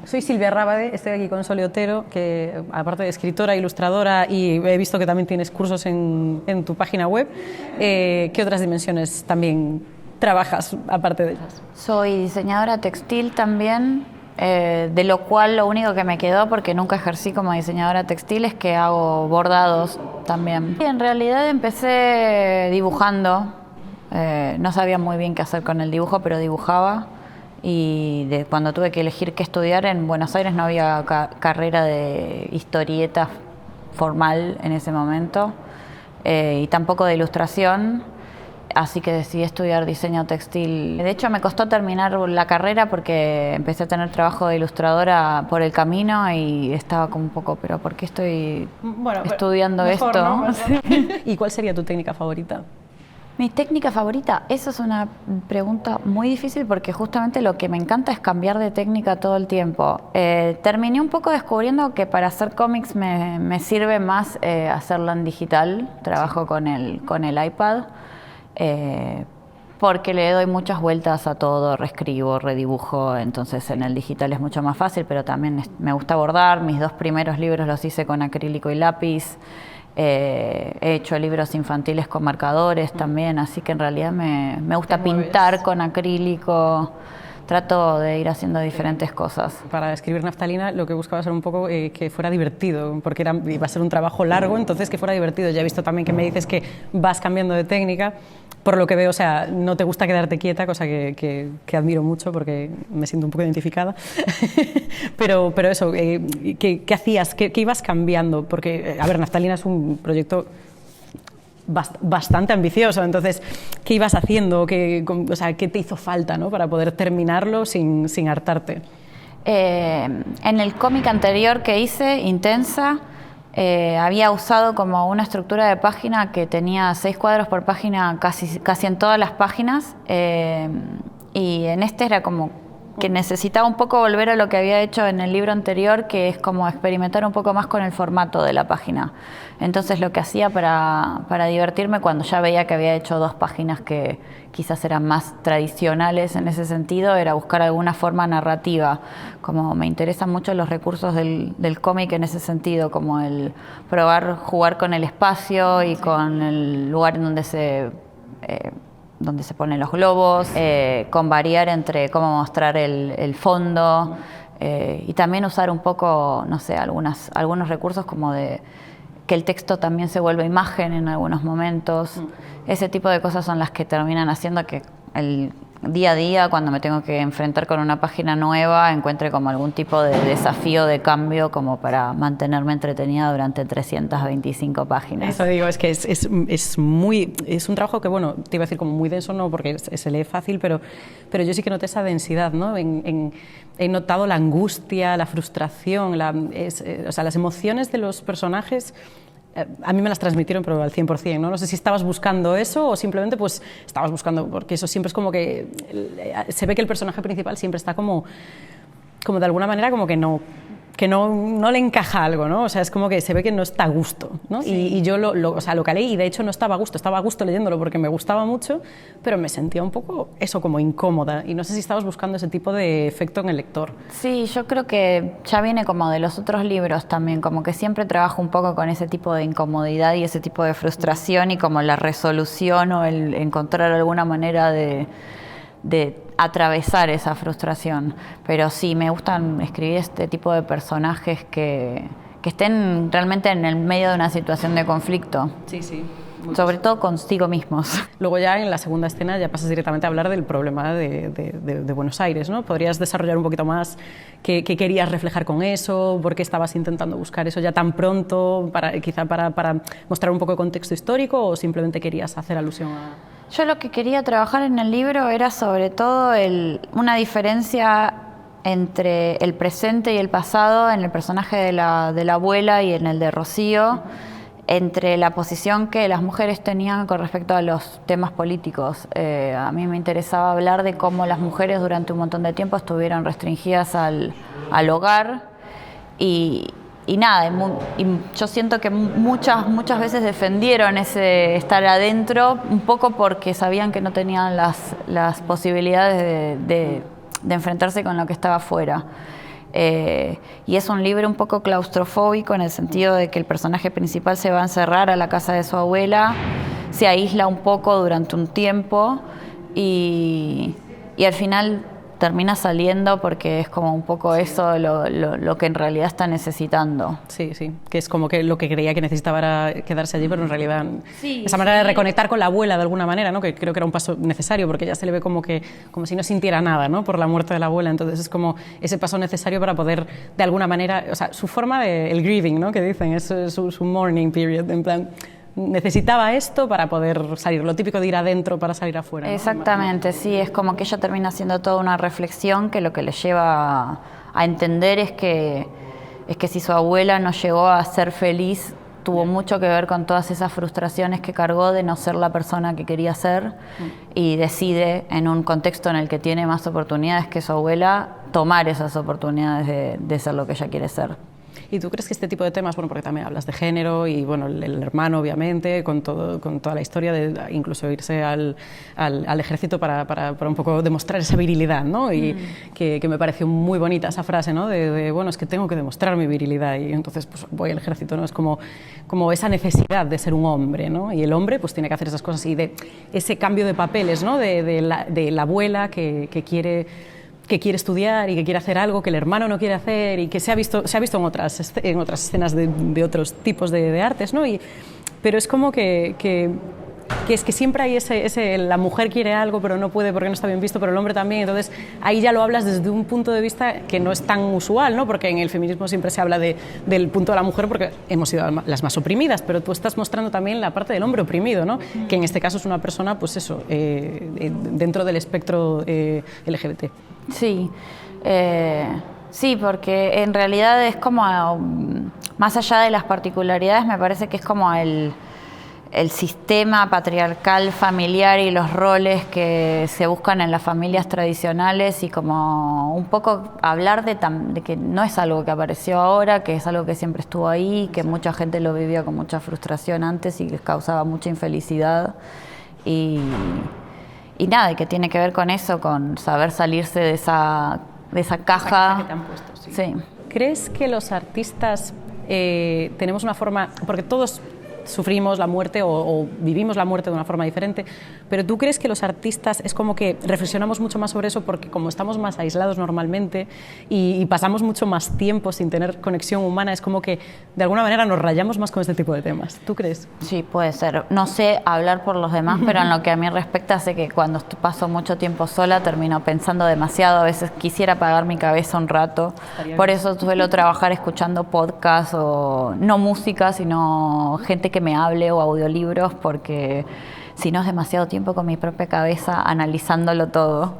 Soy Silvia Rábade, estoy aquí con Sole Otero, que aparte de escritora, ilustradora, y he visto que también tienes cursos en tu página web. ¿Qué otras dimensiones también trabajas aparte de esas? Soy diseñadora textil también, de lo cual lo único que me quedó, porque nunca ejercí como diseñadora textil, es que hago bordados también. Y en realidad empecé dibujando, no sabía muy bien qué hacer con el dibujo, pero dibujaba. Y cuando tuve que elegir qué estudiar, en Buenos Aires no había carrera de historieta formal en ese momento, y tampoco de ilustración, así que decidí estudiar diseño textil. De hecho, me costó terminar la carrera porque empecé a tener trabajo de ilustradora por el camino y estaba como un poco, pero ¿por qué estoy estudiando mejor, esto? ¿no? ¿Y cuál sería tu técnica favorita? Mi técnica favorita, eso es una pregunta muy difícil porque justamente lo que me encanta es cambiar de técnica todo el tiempo. Terminé un poco descubriendo que para hacer cómics me sirve más hacerlo en digital, trabajo con el iPad, porque le doy muchas vueltas a todo, reescribo, redibujo, entonces en el digital es mucho más fácil, pero también me gusta bordar. Mis 2 primeros libros los hice con acrílico y lápiz. He hecho libros infantiles con marcadores también, así que en realidad me gusta pintar con acrílico. Trato de ir haciendo diferentes cosas. Para escribir Naftalina lo que buscaba era un poco que fuera divertido, porque iba a ser un trabajo largo, entonces que fuera divertido. Ya he visto también que me dices que vas cambiando de técnica, por lo que veo, o sea, no te gusta quedarte quieta, cosa que admiro mucho porque me siento un poco identificada. pero eso, ¿qué hacías? ¿Qué ibas cambiando? Porque, a ver, Naftalina es un proyecto bastante ambicioso, entonces, ¿qué ibas haciendo? ¿Qué te hizo falta, ¿no?, para poder terminarlo sin hartarte? En el cómic anterior que hice, Intensa, había usado como una estructura de página que tenía 6 cuadros por página casi en todas las páginas, y en este era como que necesitaba un poco volver a lo que había hecho en el libro anterior, que es como experimentar un poco más con el formato de la página. Entonces lo que hacía para divertirme, cuando ya veía que había hecho 2 páginas que quizás eran más tradicionales en ese sentido, era buscar alguna forma narrativa. Como me interesan mucho los recursos del cómic en ese sentido, como el jugar con el espacio y con el lugar en donde se ponen los globos, con variar entre cómo mostrar el fondo, y también usar un poco, no sé, algunos recursos como de que el texto también se vuelve imagen en algunos momentos. Ese tipo de cosas son las que terminan haciendo que el día a día, cuando me tengo que enfrentar con una página nueva, encuentre como algún tipo de desafío, de cambio, como para mantenerme entretenida durante 325 páginas. Eso digo, es que es un trabajo que, bueno, te iba a decir como muy denso, no, porque se lee fácil, pero yo sí que noté esa densidad, ¿no? He notado la angustia, la frustración, las emociones de los personajes. A mí me las transmitieron, pero al 100%, ¿no? No sé si estabas buscando eso o simplemente pues estabas buscando, porque eso siempre es como que se ve que el personaje principal siempre está como de alguna manera como que no le encaja algo, ¿no? O sea, es como que se ve que no está a gusto, ¿no? Sí. Y yo lo calé y de hecho no estaba a gusto leyéndolo porque me gustaba mucho, pero me sentía un poco eso, como incómoda, y no sé si estabas buscando ese tipo de efecto en el lector. Sí, yo creo que ya viene como de los otros libros también, como que siempre trabajo un poco con ese tipo de incomodidad y ese tipo de frustración y como la resolución o el encontrar alguna manera de atravesar esa frustración. Pero sí, me gustan escribir este tipo de personajes que estén realmente en el medio de una situación de conflicto. Sí, sí. Sobre todo consigo mismos. Luego ya en la segunda escena ya pasas directamente a hablar del problema de Buenos Aires, ¿no? ¿Podrías desarrollar un poquito más qué querías reflejar con eso? ¿Por qué estabas intentando buscar eso ya tan pronto? Quizá para mostrar un poco de contexto histórico, o simplemente querías hacer alusión a...? Yo lo que quería trabajar en el libro era sobre todo una diferencia entre el presente y el pasado en el personaje de la abuela y en el de Rocío, entre la posición que las mujeres tenían con respecto a los temas políticos. A mí me interesaba hablar de cómo las mujeres durante un montón de tiempo estuvieron restringidas al hogar y nada, y yo siento que muchas veces defendieron ese estar adentro, un poco porque sabían que no tenían las posibilidades de enfrentarse con lo que estaba afuera. Y es un libro un poco claustrofóbico en el sentido de que el personaje principal se va a encerrar a la casa de su abuela, se aísla un poco durante un tiempo y al final termina saliendo porque es como un poco eso lo que en realidad está necesitando. Sí, que es como que lo que creía que necesitaba era quedarse allí, pero en realidad esa manera de reconectar con la abuela de alguna manera, ¿no? Que creo que era un paso necesario porque ya se le ve como si no sintiera nada, ¿no? Por la muerte de la abuela, entonces es como ese paso necesario para poder de alguna manera, o sea, su forma el grieving, ¿no? Que dicen, es su mourning period, en plan, necesitaba esto para poder salir, lo típico de ir adentro para salir afuera, ¿no? Exactamente, sí, es como que ella termina haciendo toda una reflexión que lo que le lleva a entender es que si su abuela no llegó a ser feliz, tuvo mucho que ver con todas esas frustraciones que cargó de no ser la persona que quería ser y decide, en un contexto en el que tiene más oportunidades que su abuela, tomar esas oportunidades de ser lo que ella quiere ser. ¿Y tú crees que este tipo de temas, bueno, porque también hablas de género y bueno, el hermano obviamente, con toda la historia de incluso irse al ejército para un poco demostrar esa virilidad, ¿no? Y que me pareció muy bonita esa frase, ¿no? Bueno, es que tengo que demostrar mi virilidad y entonces pues voy al ejército, ¿no? Es como esa necesidad de ser un hombre, ¿no? Y el hombre pues tiene que hacer esas cosas y de ese cambio de papeles, ¿no? De la abuela que quiere estudiar y que quiere hacer algo que el hermano no quiere hacer y que se ha visto en otras escenas de otros tipos de artes, ¿no? Pero es como que es que siempre hay la mujer quiere algo pero no puede porque no está bien visto, pero el hombre también, entonces ahí ya lo hablas desde un punto de vista que no es tan usual, ¿no? Porque en el feminismo siempre se habla del punto de la mujer porque hemos sido las más oprimidas, pero tú estás mostrando también la parte del hombre oprimido, ¿no? Que en este caso es una persona, pues eso, dentro del espectro LGBT. Sí, sí, porque en realidad es como, más allá de las particularidades, me parece que es como el sistema patriarcal familiar y los roles que se buscan en las familias tradicionales y como un poco hablar de que no es algo que apareció ahora, que es algo que siempre estuvo ahí, que mucha gente lo vivía con mucha frustración antes y que causaba mucha infelicidad y nada, y que tiene que ver con eso, con saber salirse de esa caja que te han puesto, sí. Sí. ¿Crees que los artistas tenemos una forma, porque todos sufrimos la muerte o vivimos la muerte de una forma diferente, pero tú crees que los artistas es como que reflexionamos mucho más sobre eso porque como estamos más aislados normalmente y pasamos mucho más tiempo sin tener conexión humana, es como que de alguna manera nos rayamos más con este tipo de temas? ¿Tú crees? Sí, puede ser. No sé hablar por los demás, pero en lo que a mí respecta sé que cuando paso mucho tiempo sola termino pensando demasiado, a veces quisiera apagar mi cabeza un rato, por eso suelo trabajar escuchando podcasts o no música, sino gente que me hable o audiolibros, porque si no es demasiado tiempo con mi propia cabeza analizándolo todo.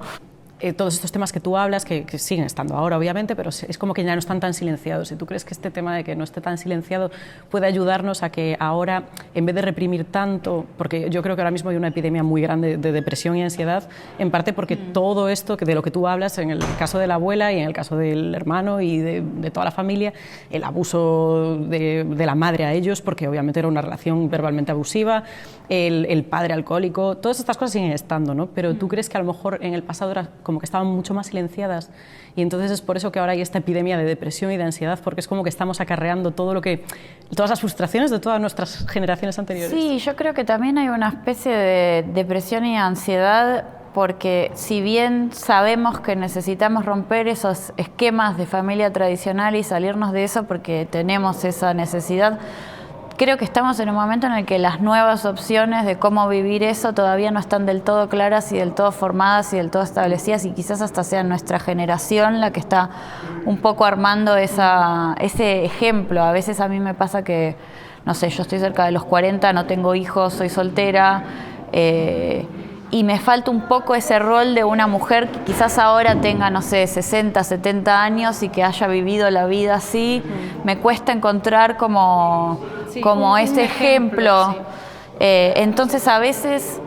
Todos estos temas que tú hablas, que siguen estando ahora obviamente, pero es como que ya no están tan silenciados. ¿Y tú crees que este tema de que no esté tan silenciado puede ayudarnos a que ahora, en vez de reprimir tanto, porque yo creo que ahora mismo hay una epidemia muy grande de depresión y ansiedad, en parte porque todo esto de lo que tú hablas, en el caso de la abuela y en el caso del hermano y de toda la familia, el abuso de la madre a ellos, porque obviamente era una relación verbalmente abusiva, el padre alcohólico, todas estas cosas siguen estando, ¿no? Pero ¿tú crees que a lo mejor en el pasado era como que estaban mucho más silenciadas y entonces es por eso que ahora hay esta epidemia de depresión y de ansiedad, porque es como que estamos acarreando todas las frustraciones de todas nuestras generaciones anteriores? Sí, yo creo que también hay una especie de depresión y ansiedad, porque si bien sabemos que necesitamos romper esos esquemas de familia tradicional y salirnos de eso porque tenemos esa necesidad, creo que estamos en un momento en el que las nuevas opciones de cómo vivir eso todavía no están del todo claras y del todo formadas y del todo establecidas, y quizás hasta sea nuestra generación la que está un poco armando ese ejemplo. A veces a mí me pasa que, no sé, yo estoy cerca de los 40, no tengo hijos, soy soltera, y me falta un poco ese rol de una mujer que quizás ahora tenga, no sé, 60, 70 años y que haya vivido la vida así. Me cuesta encontrar como ese ejemplo. Sí. Entonces a veces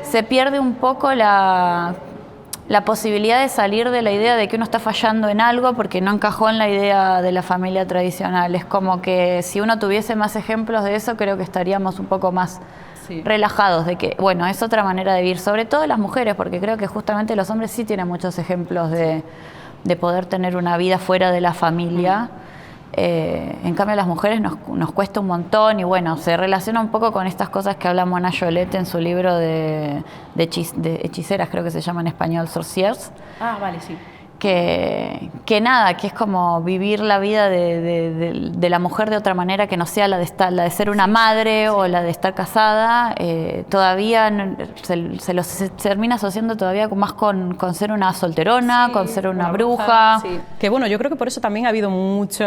se pierde un poco la posibilidad de salir de la idea de que uno está fallando en algo porque no encajó en la idea de la familia tradicional. Es como que si uno tuviese más ejemplos de eso, creo que estaríamos un poco más relajados de que, bueno, es otra manera de vivir, sobre todo las mujeres, porque creo que justamente los hombres sí tienen muchos ejemplos de de poder tener una vida fuera de la familia. En cambio a las mujeres nos cuesta un montón y bueno, se relaciona un poco con estas cosas que habla Mona Jolette en su libro de hechiceras, creo que se llama en español, Sorcières. Ah, vale, sí. Que nada, que es como vivir la vida de la mujer de otra manera que no sea la de ser una madre o la de estar casada. Todavía se termina asociando todavía más con ser una solterona, con ser una bruja. Sí. Que bueno, yo creo que por eso también ha habido mucho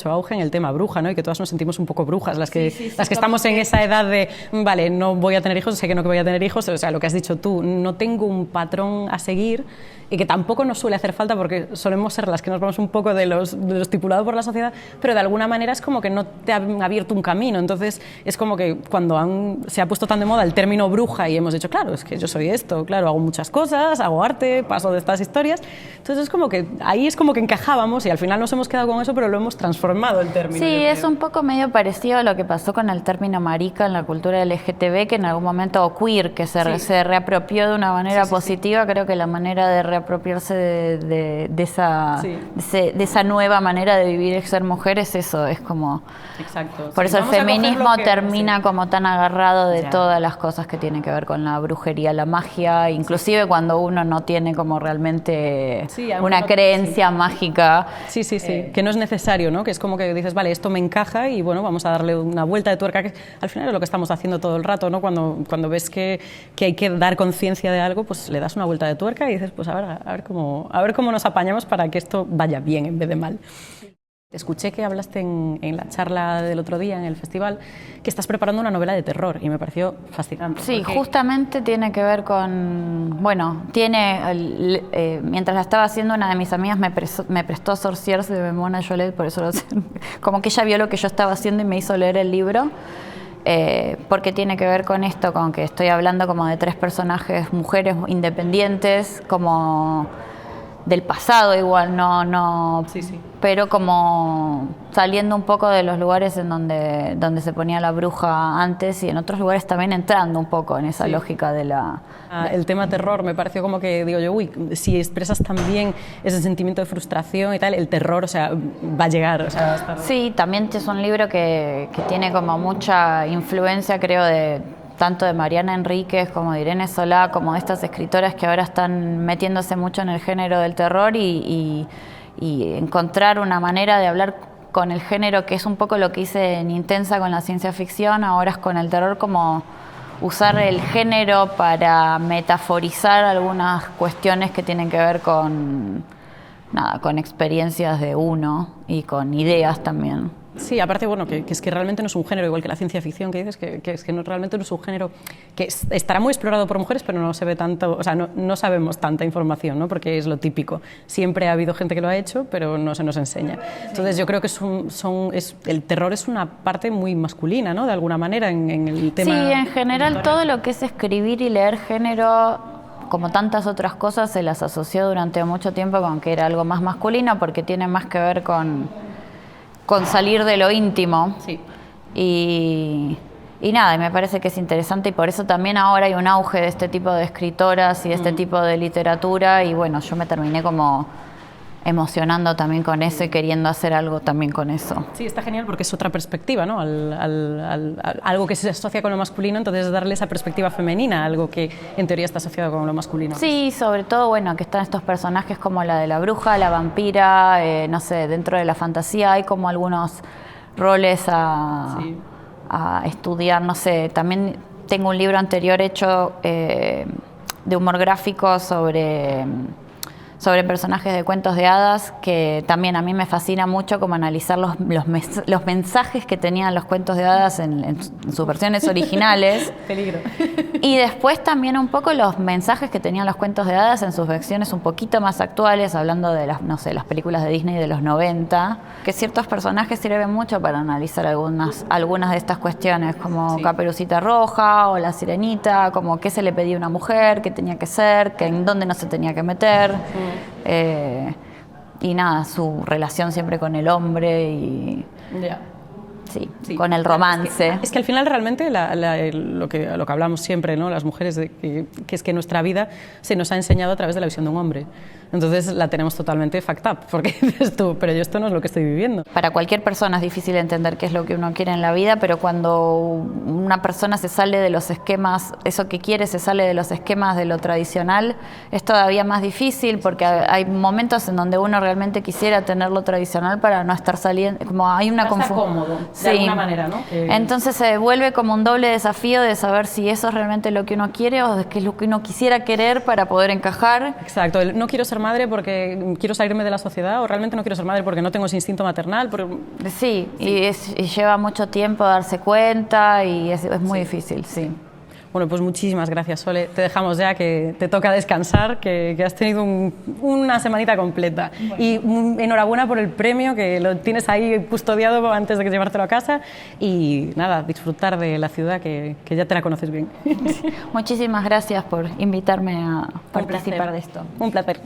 auge en el tema bruja, ¿no? Y que todas nos sentimos un poco brujas, las que estamos en esa edad de, vale, no voy a tener hijos, sé que no voy a tener hijos, o sea, lo que has dicho tú, no tengo un patrón a seguir y que tampoco nos suele hacer falta porque solemos ser las que nos vamos un poco de lo estipulado por la sociedad, pero de alguna manera es como que no te han abierto un camino. Entonces es como que cuando se ha puesto tan de moda el término bruja y hemos dicho, claro, es que yo soy esto, claro, hago muchas cosas, hago arte, paso de estas historias, entonces es como que ahí es como que encajábamos y al final nos hemos quedado con eso, pero lo hemos transformado el término. Sí, es un poco medio parecido a lo que pasó con el término marica en la cultura LGTB, que en algún momento, o queer, que se reapropió de una manera positiva. Creo que la manera de reapropiarse de esa nueva manera de vivir y ser mujer es eso, es como... Exacto. Por eso el feminismo termina como tan agarrado de todas las cosas que tienen que ver con la brujería, la magia, inclusive cuando uno no tiene como realmente una creencia mágica. Sí, que no es necesario, ¿no? Que es como que dices, vale, esto me encaja y bueno, vamos a darle una vuelta de tuerca, que al final es lo que estamos haciendo todo el rato, ¿no? Cuando ves que hay que dar conciencia de algo, pues le das una vuelta de tuerca y dices, pues a ver cómo nos apañamos para que esto vaya bien en vez de mal. Escuché que hablaste en la charla del otro día en el festival que estás preparando una novela de terror y me pareció fascinante. Sí, justamente tiene que ver con... Bueno, mientras la estaba haciendo, una de mis amigas me prestó Sorcières de Mona Jolette, por eso como que ella vio lo que yo estaba haciendo y me hizo leer el libro. Porque tiene que ver con esto, con que estoy hablando como de 3 personajes, mujeres independientes, como del pasado igual, no pero como saliendo un poco de los lugares en donde se ponía la bruja antes y en otros lugares también entrando un poco en esa lógica de la... El tema terror me pareció como que, digo yo, si expresas también ese sentimiento de frustración y tal, el terror, o sea, va a llegar. O sea, va a estar... Sí, también es un libro que tiene como mucha influencia, creo, tanto de Mariana Enríquez como de Irene Solá, como de estas escritoras que ahora están metiéndose mucho en el género del terror y encontrar una manera de hablar con el género, que es un poco lo que hice en Intensa con la ciencia ficción, ahora es con el terror, como usar el género para metaforizar algunas cuestiones que tienen que ver con experiencias de uno y con ideas también. Sí, aparte, bueno, que es que realmente no es un género, igual que la ciencia ficción que dices, que es que realmente no es un género que estará muy explorado por mujeres, pero no se ve tanto, o sea, no sabemos tanta información, ¿no? Porque es lo típico. Siempre ha habido gente que lo ha hecho, pero no se nos enseña. Entonces yo creo que el terror es una parte muy masculina, ¿no? De alguna manera en el tema... Sí, en general todo lo que es escribir y leer género, como tantas otras cosas, se las asoció durante mucho tiempo con que era algo más masculino, porque tiene más que ver con salir de lo íntimo. Sí. Y nada, y me parece que es interesante y por eso también ahora hay un auge de este tipo de escritoras y de este tipo de literatura y bueno, yo me terminé como emocionando también con eso y queriendo hacer algo también con eso. Sí, está genial porque es otra perspectiva, ¿no? Algo que se asocia con lo masculino, entonces darle esa perspectiva femenina, algo que en teoría está asociado con lo masculino. Sí, sobre todo, bueno, que están estos personajes como la de la bruja, la vampira, no sé, dentro de la fantasía hay como algunos roles a estudiar, no sé, también tengo un libro anterior hecho de humor gráfico sobre personajes de cuentos de hadas, que también a mí me fascina mucho como analizar los mensajes que tenían los cuentos de hadas en sus versiones originales. Peligro. Y después también un poco los mensajes que tenían los cuentos de hadas en sus versiones un poquito más actuales, hablando de las películas de Disney de los 90, que ciertos personajes sirven mucho para analizar algunas de estas cuestiones, como Caperucita Roja o La Sirenita, como qué se le pedía a una mujer, qué tenía que ser, en dónde no se tenía que meter. Y nada, su relación siempre con el hombre y Sí, con el romance. Es que al final realmente lo que hablamos siempre, ¿no? Las mujeres, que es que nuestra vida se nos ha enseñado a través de la visión de un hombre. Entonces la tenemos totalmente fucked up, porque dices tú, pero yo esto no es lo que estoy viviendo. Para cualquier persona es difícil entender qué es lo que uno quiere en la vida, pero cuando una persona se sale de los esquemas, eso que quiere se sale de los esquemas de lo tradicional, es todavía más difícil porque hay momentos en donde uno realmente quisiera tener lo tradicional para no estar saliendo, como hay una confusión. Cómodo, de alguna manera, ¿no? Entonces se vuelve como un doble desafío de saber si eso es realmente lo que uno quiere o de qué es lo que uno quisiera querer para poder encajar. Exacto, no quiero ser madre porque quiero salirme de la sociedad, o realmente no quiero ser madre porque no tengo ese instinto maternal. Sí. Y lleva mucho tiempo darse cuenta y es muy difícil, sí. Bueno, pues muchísimas gracias, Sole. Te dejamos ya, que te toca descansar, que has tenido una semanita completa. Bueno. Y enhorabuena por el premio, que lo tienes ahí custodiado antes de llevártelo a casa. Y nada, disfrutar de la ciudad, que ya te la conoces bien. Muchísimas gracias por invitarme a participar de esto. Un placer.